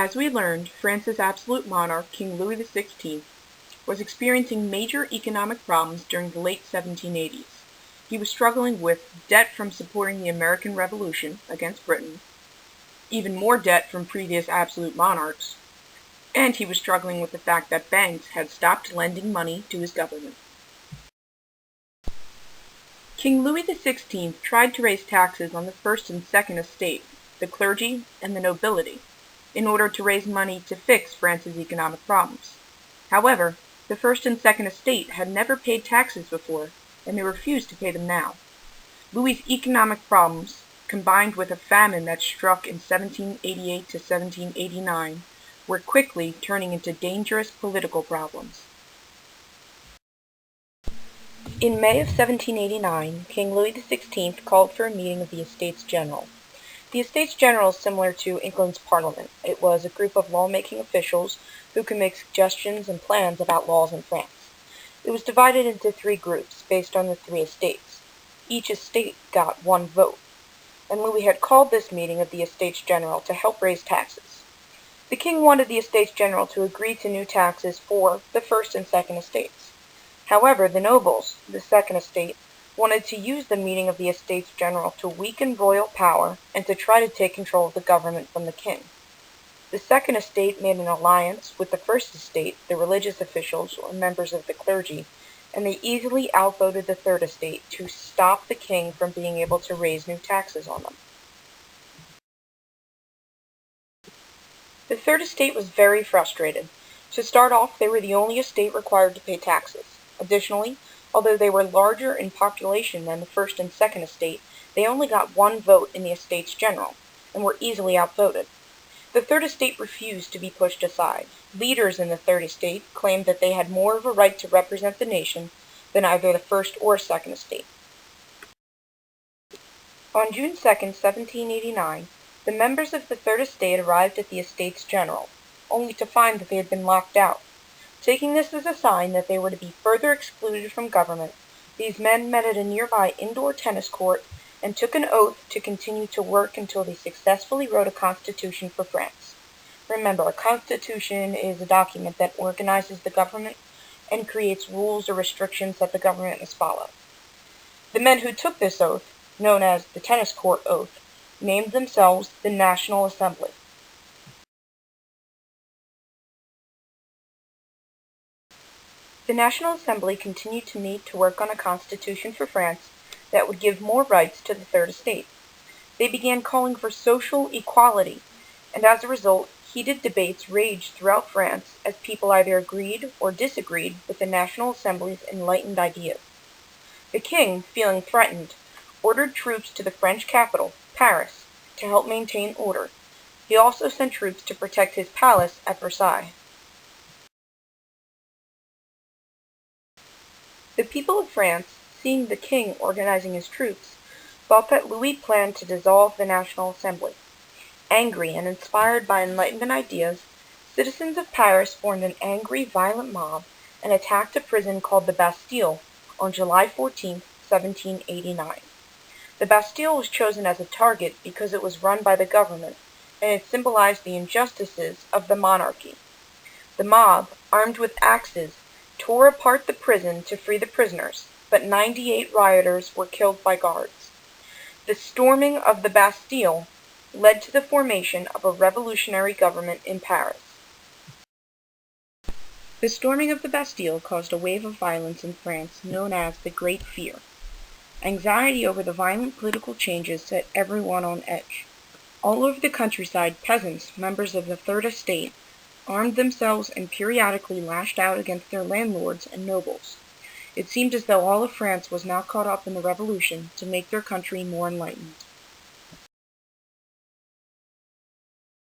As we learned, France's absolute monarch, King Louis XVI, was experiencing major economic problems during the late 1780s. He was struggling with debt from supporting the American Revolution against Britain, even more debt from previous absolute monarchs, and he was struggling with the fact that banks had stopped lending money to his government. King Louis XVI tried to raise taxes on the first and second estate, the clergy, and the nobility, in order to raise money to fix France's economic problems. However, the first and second estate had never paid taxes before, and they refused to pay them now. Louis's economic problems, combined with a famine that struck in 1788 to 1789, were quickly turning into dangerous political problems. In May of 1789, King Louis XVI called for a meeting of the Estates General. The Estates General is similar to England's Parliament. It was a group of lawmaking officials who could make suggestions and plans about laws in France. It was divided into 3 groups based on the 3 estates. Each estate got 1 vote, and Louis had called this meeting of the Estates General to help raise taxes. The king wanted the Estates General to agree to new taxes for the first and second estates. However, the nobles, the second estate, wanted to use the meeting of the Estates General to weaken royal power and to try to take control of the government from the king. The second estate made an alliance with the first estate, the religious officials or members of the clergy, and they easily outvoted the third estate to stop the king from being able to raise new taxes on them. The third estate was very frustrated. To start off, they were the only estate required to pay taxes. Additionally, although they were larger in population than the first and second estate, they only got 1 vote in the Estates General, and were easily outvoted. The third estate refused to be pushed aside. Leaders in the third estate claimed that they had more of a right to represent the nation than either the first or second estate. On June 2, 1789, the members of the third estate arrived at the Estates General, only to find that they had been locked out. Taking this as a sign that they were to be further excluded from government, these men met at a nearby indoor tennis court and took an oath to continue to work until they successfully wrote a constitution for France. Remember, a constitution is a document that organizes the government and creates rules or restrictions that the government must follow. The men who took this oath, known as the tennis court oath, named themselves the National Assembly. The National Assembly continued to meet to work on a constitution for France that would give more rights to the third estate. They began calling for social equality, and as a result, heated debates raged throughout France as people either agreed or disagreed with the National Assembly's enlightened ideas. The king, feeling threatened, ordered troops to the French capital, Paris, to help maintain order. He also sent troops to protect his palace at Versailles. The people of France, seeing the king organizing his troops, thought that Louis planned to dissolve the National Assembly. Angry and inspired by Enlightenment ideas, citizens of Paris formed an angry, violent mob and attacked a prison called the Bastille on July 14, 1789. The Bastille was chosen as a target because it was run by the government, and it symbolized the injustices of the monarchy. The mob, armed with axes, tore apart the prison to free the prisoners, but 98 rioters were killed by guards. The storming of the Bastille led to the formation of a revolutionary government in Paris. The storming of the Bastille caused a wave of violence in France known as the Great Fear. Anxiety over the violent political changes set everyone on edge. All over the countryside, peasants, members of the Third Estate, armed themselves and periodically lashed out against their landlords and nobles. It seemed as though all of France was now caught up in the revolution to make their country more enlightened.